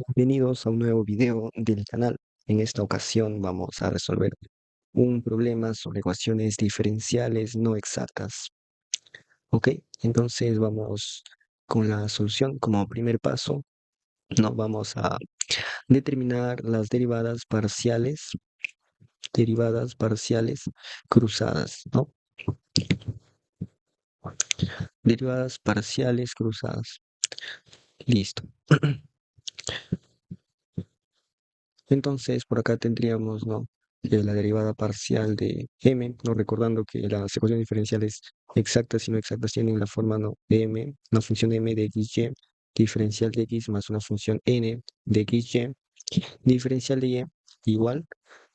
Bienvenidos a un nuevo video del canal. En esta ocasión vamos a resolver un problema sobre ecuaciones diferenciales no exactas. Ok, entonces vamos con la solución. Como primer paso, no vamos a determinar las derivadas parciales cruzadas, ¿no? Derivadas parciales cruzadas. Listo. Entonces, por acá tendríamos, ¿no? La derivada parcial de m, ¿no? Recordando que las ecuaciones diferenciales exactas y no exactas tienen la forma, ¿no? De m, una función m de xy, diferencial de x más una función n de xy, diferencial de y igual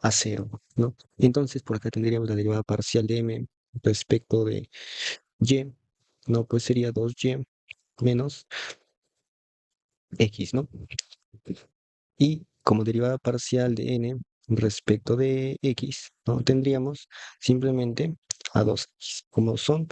a cero, ¿no? Entonces, por acá tendríamos la derivada parcial de m respecto de y, ¿no? Pues sería 2y menos x, ¿no? Y como derivada parcial de n respecto de x, ¿no? Tendríamos simplemente a 2x. Como son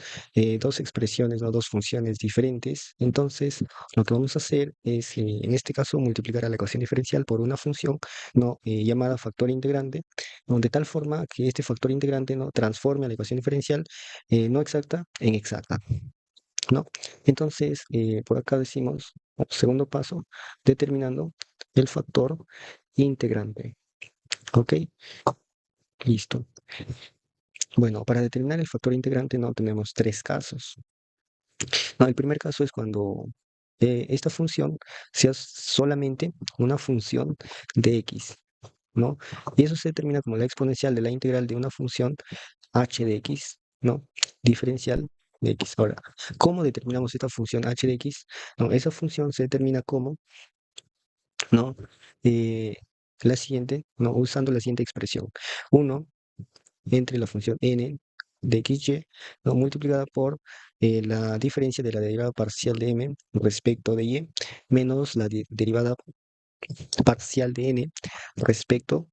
dos expresiones, ¿no? Dos funciones diferentes, entonces lo que vamos a hacer es, en este caso, multiplicar a la ecuación diferencial por una función, ¿no? Llamada factor integrante, ¿no? De tal forma que este factor integrante, ¿no? Transforme a la ecuación diferencial no exacta en exacta, ¿no? Entonces, por acá decimos, segundo paso, determinando el factor integrante. ¿Ok? Listo. Bueno, para determinar el factor integrante no tenemos tres casos. No, el primer caso es cuando esta función sea solamente una función de x, ¿no? Y eso se determina como la exponencial de la integral de una función h de x, ¿no? Diferencial de x. Ahora, ¿cómo determinamos esta función h de x? No, esa función se determina como, ¿no? Eh, la siguiente, ¿no? Usando la siguiente expresión. 1 entre la función n de xy, ¿no? Multiplicada por la diferencia de la derivada parcial de m respecto de y, menos la derivada parcial de n respecto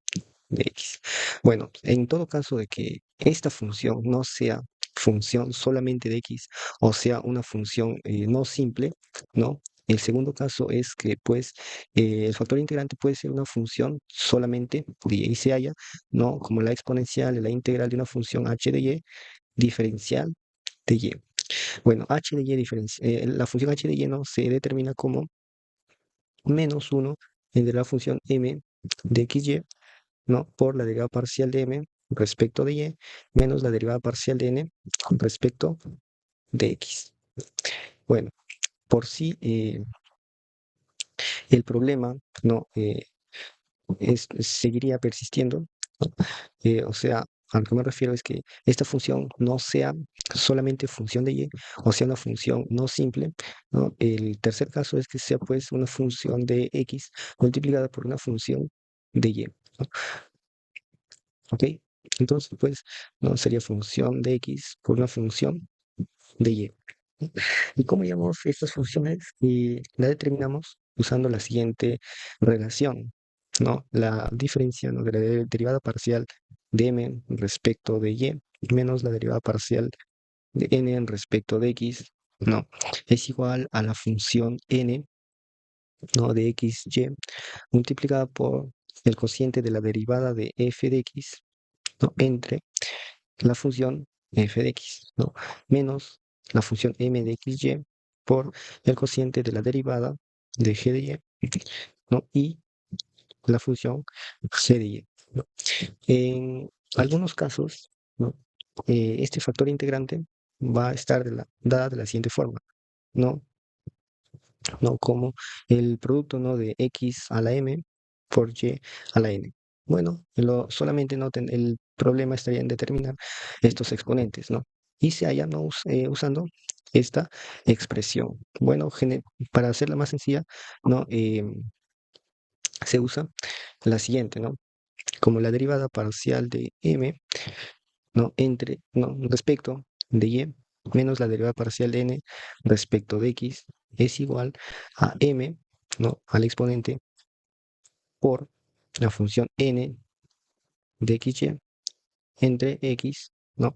de x. Bueno, en todo caso de que esta función no sea función solamente de x, o sea, una función no simple, ¿no? El segundo caso es que, pues, el factor integrante puede ser una función solamente de y se halla, ¿no? Como la exponencial de la integral de una función h de y diferencial de y. Bueno, h de y la función h de y no se determina como menos 1 entre la función m de xy, ¿no? Por la derivada parcial de m respecto de y, menos la derivada parcial de n respecto de x. Bueno, por si el problema no seguiría persistiendo, ¿no? O sea, a lo que me refiero es que esta función no sea solamente función de y, o sea, una función no simple, ¿no? El tercer caso es que sea pues una función de x multiplicada por una función de y, ¿no? ¿Ok? Entonces, pues, no sería función de x por una función de y. ¿Y cómo llamamos estas funciones? Y la determinamos usando la siguiente relación, ¿no? La diferencia, ¿no? De la derivada parcial de m respecto de y menos la derivada parcial de n en respecto de x, ¿no? Es igual a la función n, ¿no? De xy multiplicada por el cociente de la derivada de f de x, ¿no? Entre la función f de x, ¿no? Menos la función m de xy por el cociente de la derivada de g de y, ¿no? Y la función g de y, ¿no? En algunos casos, ¿no? Este factor integrante va a estar dada de la siguiente forma, ¿no? ¿No? Como el producto, ¿no? De x a la m por y a la n. Bueno, solamente no el problema estaría en determinar estos exponentes, ¿no? Y se halla ¿no? Usando esta expresión. Bueno, para hacerla más sencilla, ¿no? Se usa la siguiente, ¿no? Como la derivada parcial de m, ¿no? ¿No? Respecto de y menos la derivada parcial de n respecto de x es igual a m, ¿no? Al exponente por la función n de xy entre x, ¿no?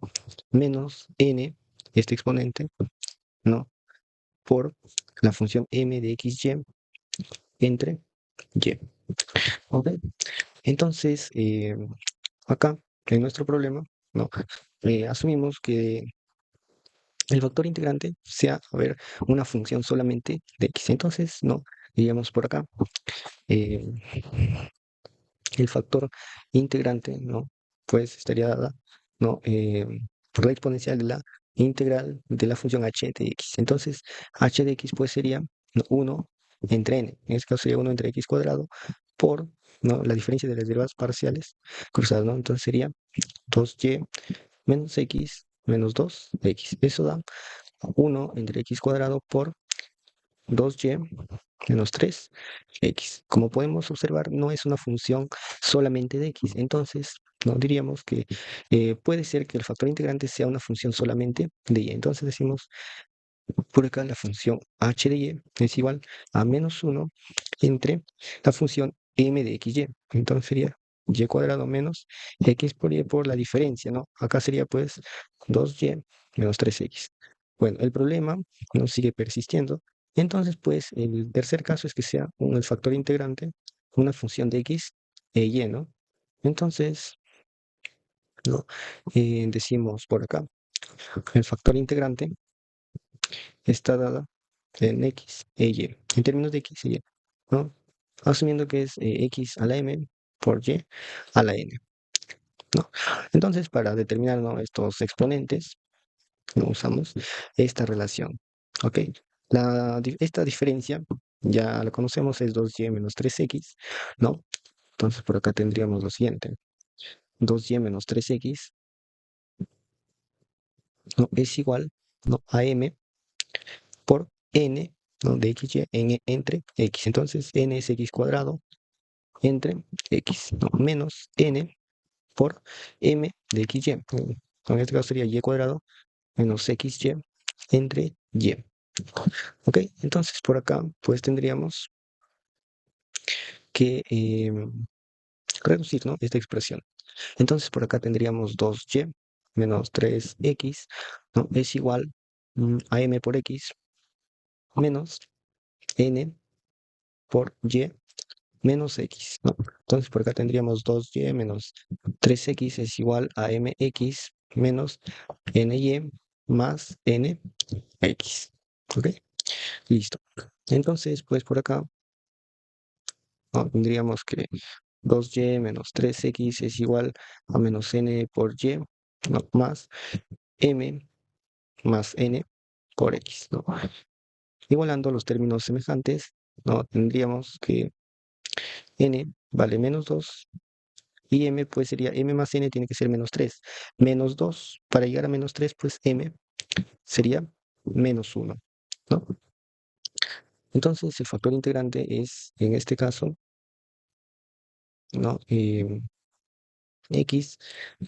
Menos n, este exponente, ¿no? Por la función m de xy entre y. ¿Ok? Entonces, acá, en nuestro problema, ¿no? Asumimos que el factor integrante sea, a ver, una función solamente de x. Entonces, no, diríamos por acá, eh, el factor integrante, ¿no? Pues estaría dada, ¿no? Por la exponencial de la integral de la función h de x. Entonces, h de x pues sería, ¿no? 1 entre n. En este caso sería 1 entre x cuadrado por, ¿no? La diferencia de las derivadas parciales cruzadas, ¿no? Entonces sería 2y menos x menos 2x. Eso da 1 entre x cuadrado por 2y menos 3x. Como podemos observar, no es una función solamente de x. Entonces, no diríamos que puede ser que el factor integrante sea una función solamente de y. Entonces decimos por acá la función h de y es igual a menos 1 entre la función m de xy. Entonces sería y cuadrado menos x por y por la diferencia, ¿no? Acá sería pues 2y menos 3x. Bueno, el problema no sigue persistiendo. Entonces, pues, el tercer caso es que sea el factor integrante, una función de x e y, ¿no? Entonces, ¿no? Decimos por acá, el factor integrante está dada en x e y, en términos de x e y, ¿no? Asumiendo que es x a la m por y a la n, ¿no? Entonces, para determinar, ¿no? estos exponentes, no usamos esta relación, ¿ok? Esta diferencia ya la conocemos, es 2y menos 3x, ¿no? Entonces, por acá tendríamos lo siguiente, 2y menos 3x, ¿no? Es igual, ¿no? a m por n, ¿no? de xy entre x. Entonces, n es x cuadrado entre x, ¿no? Menos n por m de xy. En este caso sería y cuadrado menos xy entre y. ¿Ok? Entonces, por acá, pues tendríamos que reducir, ¿no? esta expresión. Entonces, por acá tendríamos 2y menos 3x, ¿no? Es igual a m por x menos n por y menos x, ¿no? Entonces por acá tendríamos 2y menos 3x es igual a mx menos ny más nx. ¿Ok? Listo. Entonces, pues por acá, ¿no? Tendríamos que 2y menos 3x es igual a menos n por y, ¿no? Más m más n por x, ¿no? Igualando los términos semejantes, ¿no? Tendríamos que n vale menos 2 y m pues sería m más n tiene que ser menos 3. Menos 2, para llegar a menos 3, pues m sería menos 1, ¿no? Entonces el factor integrante es, en este caso, ¿no? X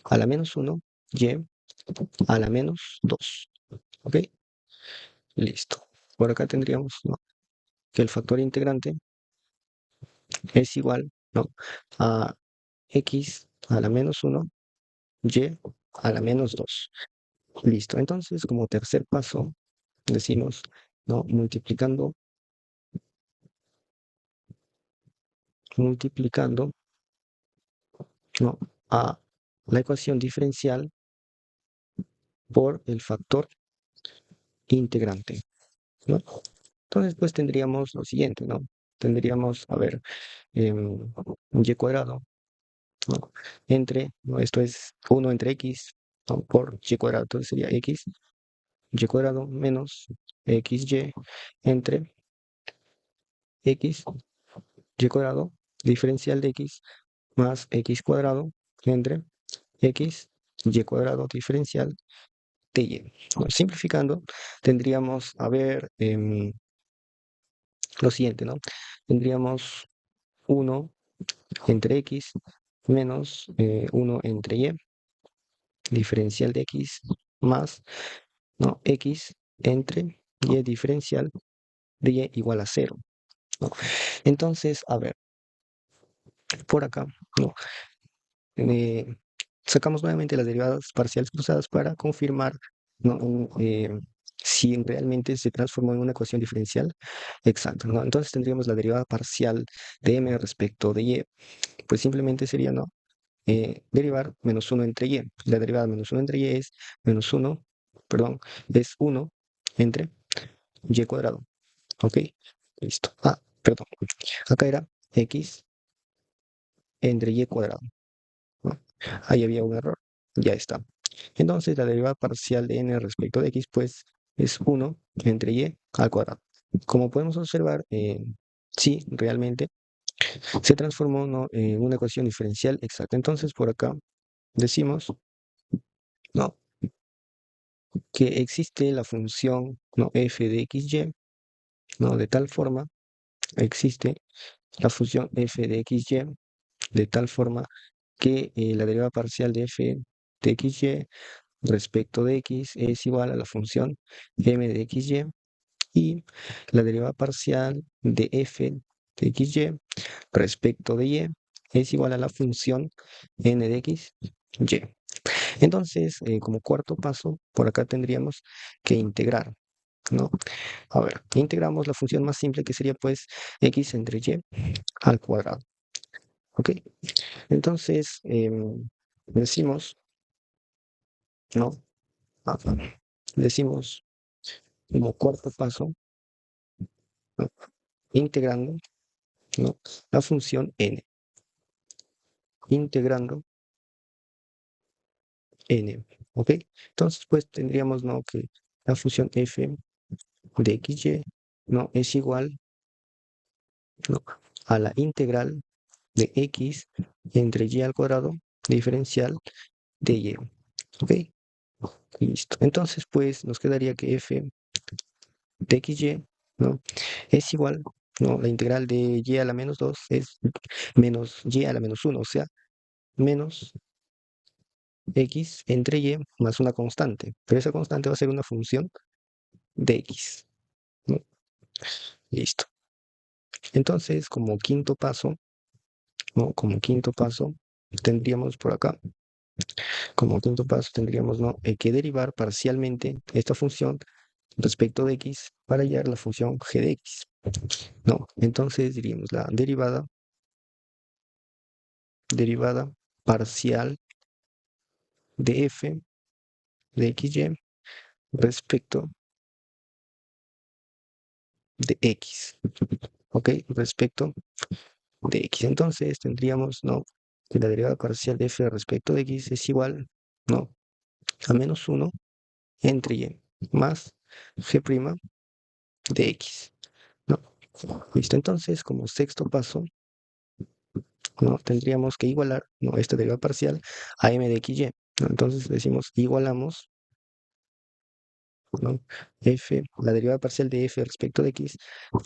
a la menos 1, y a la menos 2. ¿Ok? Listo. Por acá tendríamos, ¿no? que el factor integrante es igual, ¿no? a X a la menos 1, y a la menos 2. Listo. Entonces, como tercer paso, decimos, ¿no? Multiplicando, ¿no? a la ecuación diferencial por el factor integrante, ¿no? Entonces, pues tendríamos lo siguiente, ¿no? Tendríamos, a ver, y cuadrado, ¿no? Entre, ¿no? Esto es 1 entre x, ¿no? por y cuadrado, entonces sería x, y cuadrado menos xy entre x, y cuadrado, diferencial de x, más x cuadrado entre x, y cuadrado diferencial de y. Bueno, simplificando, tendríamos, a ver, lo siguiente, ¿no? Tendríamos 1 entre x menos 1 entre y, diferencial de x, más, ¿no? x entre y diferencial de y igual a 0, ¿no? Entonces, a ver, por acá, ¿no? Eh, sacamos nuevamente las derivadas parciales cruzadas para confirmar, ¿no? si realmente se transformó en una ecuación diferencial exacta, ¿no? Entonces tendríamos la derivada parcial de m respecto de y, pues simplemente sería, ¿no? Derivar menos uno entre y. La derivada de menos uno entre y es menos uno, perdón, es uno entre y cuadrado. ¿Ok? Listo. Ah, perdón. Acá era x entre y cuadrado, ¿no? Ahí había un error. Ya está. Entonces la derivada parcial de n respecto de x, pues, es uno entre y al cuadrado. Como podemos observar, sí, realmente se transformó, ¿no?, en una ecuación diferencial exacta. Entonces por acá decimos, ¿no?, que existe la función, ¿no?, f de xy, ¿no?, de tal forma, existe la función f de xy de tal forma que la derivada parcial de f de xy respecto de x es igual a la función m de xy, y la derivada parcial de f de xy respecto de y es igual a la función n de x, y. Entonces, como cuarto paso, por acá tendríamos que integrar, ¿no? A ver, integramos la función más simple, que sería pues x entre y al cuadrado, ¿ok? Entonces, decimos, ¿no? Ah, decimos como cuarto paso, ¿no?, integrando, ¿no?, la función n, integrando n, ¿ok? Entonces, pues tendríamos, ¿no?, que la función f de xy, ¿no?, es igual, ¿no?, a la integral de x entre y al cuadrado diferencial de y, ¿ok? Listo. Entonces, pues nos quedaría que f de xy, ¿no?, es igual, ¿no?, la integral de y a la menos 2 es menos y a la menos 1, o sea, menos x entre y más una constante, pero esa constante va a ser una función de x, ¿no? Listo. Entonces, como quinto paso, ¿no?, como quinto paso, tendríamos por acá, como quinto paso tendríamos, ¿no?, que derivar parcialmente esta función respecto de x para hallar la función g de x, ¿no? Entonces diríamos la derivada parcial de f de xy respecto de x, ¿ok? Respecto de x. Entonces tendríamos, ¿no?, que la derivada parcial de f respecto de x es igual, ¿no?, a menos uno entre y más g' de x, ¿no? Listo. Entonces, como sexto paso, ¿no?, tendríamos que igualar, ¿no?, esta derivada parcial a m de xy, ¿no? Entonces decimos igualamos, ¿no?, f, la derivada parcial de f respecto de x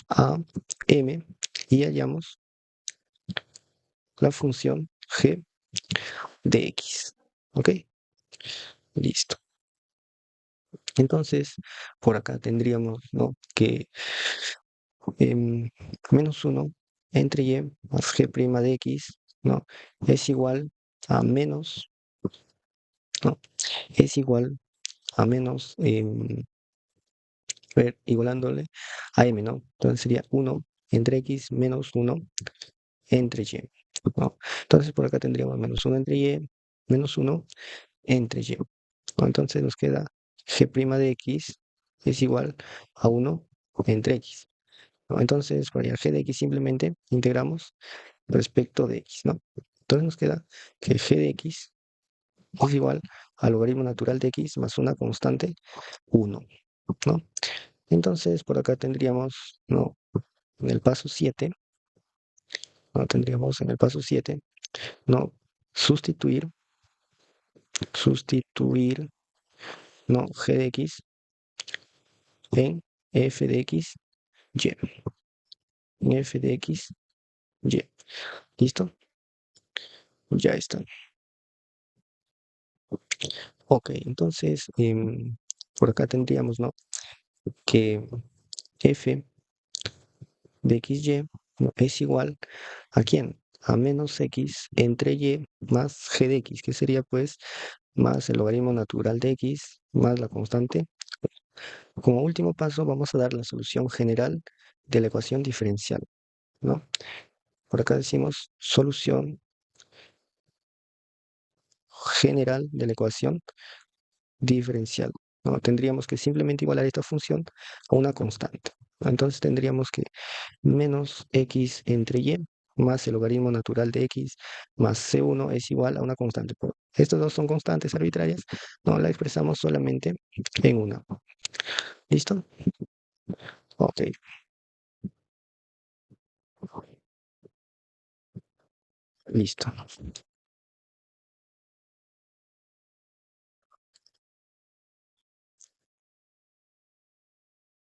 a m, y hallamos la función g de x, ¿ok? Listo. Entonces, por acá tendríamos, ¿no?, que em, menos uno entre y más g' de x, ¿no?, es igual a menos, ¿no?, es igual a menos, igualándole a m, ¿no? Entonces sería uno entre x menos uno entre y, ¿no? Entonces por acá tendríamos menos uno entre y, menos uno entre y, ¿no? Entonces nos queda g' de x es igual a uno entre x, ¿no? Entonces para el g de x simplemente integramos respecto de x, ¿no? Entonces nos queda que g de x es igual al logaritmo natural de x más una constante 1, ¿no? Entonces por acá tendríamos, ¿no?, en el paso 7, ¿no?, tendríamos en el paso 7, ¿no?, sustituir, sustituir, ¿no?, g de x en f de x, y, en f de x, y. ¿Listo? Ya está. Ok, entonces, por acá tendríamos, ¿no?, que f de xy, ¿no?, es igual a quién, a menos x entre y más g de x, que sería pues más el logaritmo natural de x más la constante Como último paso, vamos a dar la solución general de la ecuación diferencial, ¿no? Por acá decimos solución general de la ecuación diferencial, ¿no? Tendríamos que simplemente igualar esta función a una constante. Entonces tendríamos que menos x entre y más el logaritmo natural de x más c1 es igual a una constante. Estos dos son constantes arbitrarias, no la expresamos solamente en una. ¿Listo? Ok, listo.